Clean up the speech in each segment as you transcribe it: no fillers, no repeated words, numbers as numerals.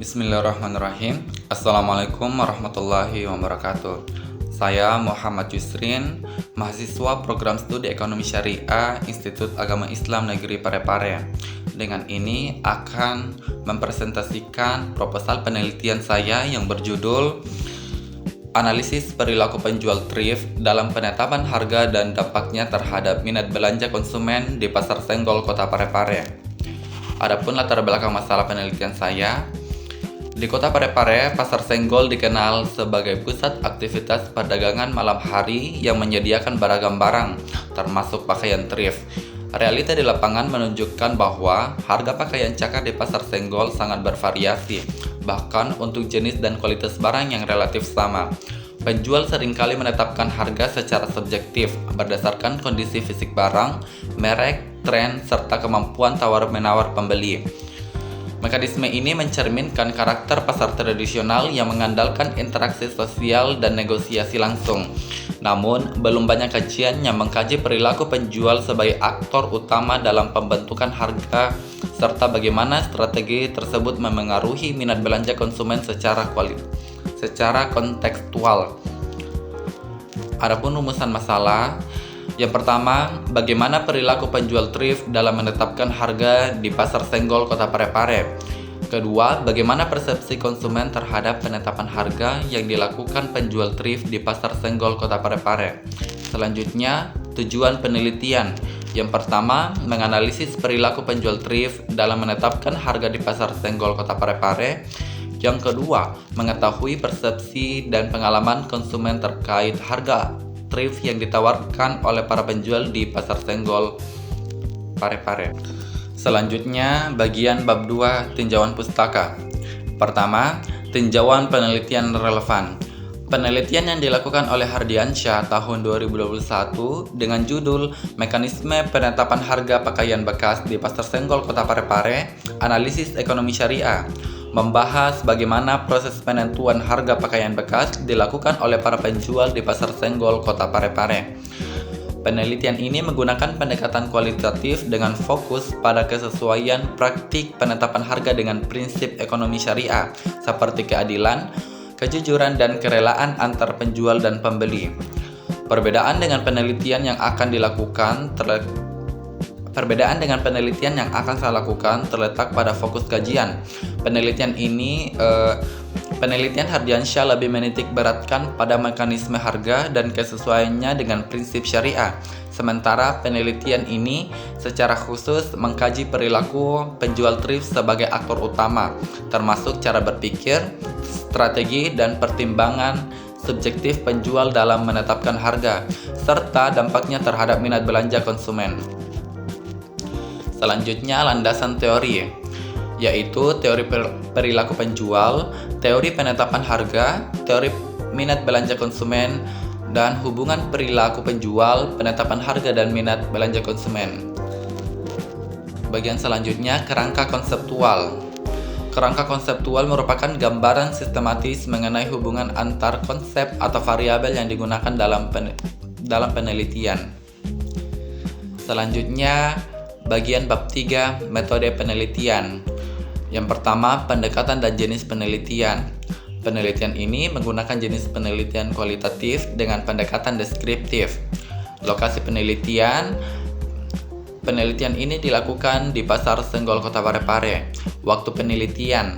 Bismillahirrahmanirrahim. Assalamualaikum warahmatullahi wabarakatuh. Saya Muhammad Yusrin, mahasiswa program studi Ekonomi Syariah Institut Agama Islam Negeri Parepare. Dengan ini akan mempresentasikan proposal penelitian saya yang berjudul Analisis Perilaku Penjual Thrift dalam Penetapan Harga dan Dampaknya Terhadap Minat Belanja Konsumen di Pasar Senggol Kota Parepare. Adapun latar belakang masalah penelitian saya, di Kota Parepare, Pasar Senggol dikenal sebagai pusat aktivitas perdagangan malam hari yang menyediakan beragam barang, termasuk pakaian thrift. Realita di lapangan menunjukkan bahwa harga pakaian cakar di Pasar Senggol sangat bervariasi, bahkan untuk jenis dan kualitas barang yang relatif sama. Penjual seringkali menetapkan harga secara subjektif berdasarkan kondisi fisik barang, merek, tren, serta kemampuan tawar-menawar pembeli. Mekanisme ini mencerminkan karakter pasar tradisional yang mengandalkan interaksi sosial dan negosiasi langsung. Namun, belum banyak kajian yang mengkaji perilaku penjual sebagai aktor utama dalam pembentukan harga serta bagaimana strategi tersebut memengaruhi minat belanja konsumen secara kontekstual. Adapun rumusan masalah, yang pertama, bagaimana perilaku penjual thrift dalam menetapkan harga di Pasar Senggol Kota Parepare. Kedua, bagaimana persepsi konsumen terhadap penetapan harga yang dilakukan penjual thrift di Pasar Senggol Kota Parepare. Selanjutnya, tujuan penelitian. Yang pertama, menganalisis perilaku penjual thrift dalam menetapkan harga di Pasar Senggol Kota Parepare. Yang kedua, mengetahui persepsi dan pengalaman konsumen terkait harga thrift yang ditawarkan oleh para penjual di Pasar Senggol Parepare. Selanjutnya, bagian bab 2, tinjauan pustaka. Pertama, tinjauan penelitian relevan. Penelitian yang dilakukan oleh Hardiansyah tahun 2021 dengan judul Mekanisme Penetapan Harga Pakaian Bekas di Pasar Senggol Kota Parepare, Analisis Ekonomi Syariah, membahas bagaimana proses penentuan harga pakaian bekas dilakukan oleh para penjual di Pasar Senggol Kota Parepare. Penelitian ini menggunakan pendekatan kualitatif dengan fokus pada kesesuaian praktik penetapan harga dengan prinsip ekonomi syariah seperti keadilan, kejujuran, dan kerelaan antar penjual dan pembeli. Perbedaan dengan penelitian yang akan saya lakukan terletak pada fokus kajian. Penelitian Hardiansyah lebih menitik beratkan pada mekanisme harga dan kesesuaiannya dengan prinsip syariah. Sementara penelitian ini secara khusus mengkaji perilaku penjual thrift sebagai aktor utama, termasuk cara berpikir, strategi, dan pertimbangan subjektif penjual dalam menetapkan harga, serta dampaknya terhadap minat belanja konsumen. Selanjutnya, landasan teori, yaitu teori perilaku penjual, teori penetapan harga, teori minat belanja konsumen, dan hubungan perilaku penjual, penetapan harga, dan minat belanja konsumen. Bagian selanjutnya, kerangka konseptual. Kerangka konseptual merupakan gambaran sistematis mengenai hubungan antar konsep atau variabel yang digunakan dalam penelitian. Selanjutnya, bagian bab 3, metode penelitian. Yang pertama, pendekatan dan jenis penelitian. Penelitian ini menggunakan jenis penelitian kualitatif dengan pendekatan deskriptif. Lokasi penelitian ini dilakukan di Pasar Senggol Kota Parepare. Waktu penelitian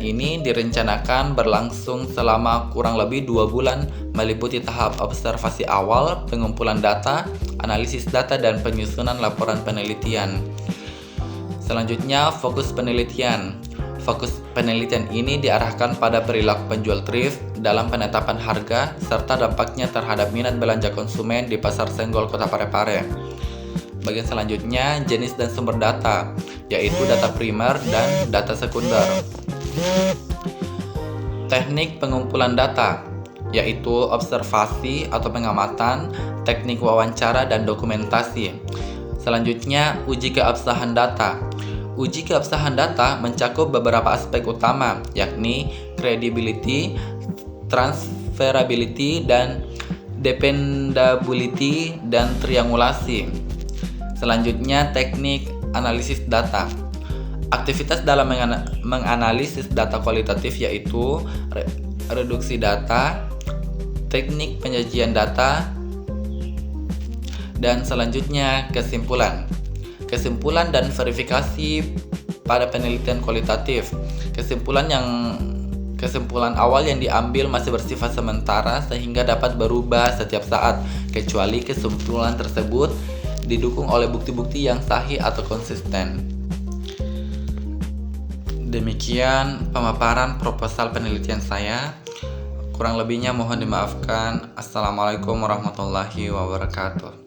ini direncanakan berlangsung selama kurang lebih 2 bulan, meliputi tahap observasi awal, pengumpulan data, analisis data, dan penyusunan laporan penelitian. Selanjutnya, fokus penelitian. Fokus penelitian ini diarahkan pada perilaku penjual thrift dalam penetapan harga serta dampaknya terhadap minat belanja konsumen di Pasar Senggol Kota Parepare. Bagian selanjutnya, jenis dan sumber data, yaitu data primer dan data sekunder. Teknik pengumpulan data, yaitu observasi atau pengamatan, teknik wawancara, dan dokumentasi. Selanjutnya, uji keabsahan data. Uji keabsahan data mencakup beberapa aspek utama, yakni credibility, transferability, dan dependability, dan triangulasi. Selanjutnya, teknik analisis data. Aktivitas dalam menganalisis data kualitatif yaitu reduksi data, teknik penyajian data, dan selanjutnya kesimpulan. Kesimpulan dan verifikasi pada penelitian kualitatif. Kesimpulan awal yang diambil masih bersifat sementara sehingga dapat berubah setiap saat, kecuali kesimpulan tersebut didukung oleh bukti-bukti yang sahih atau konsisten. Demikian pemaparan proposal penelitian saya. Kurang lebihnya mohon dimaafkan. Assalamualaikum warahmatullahi wabarakatuh.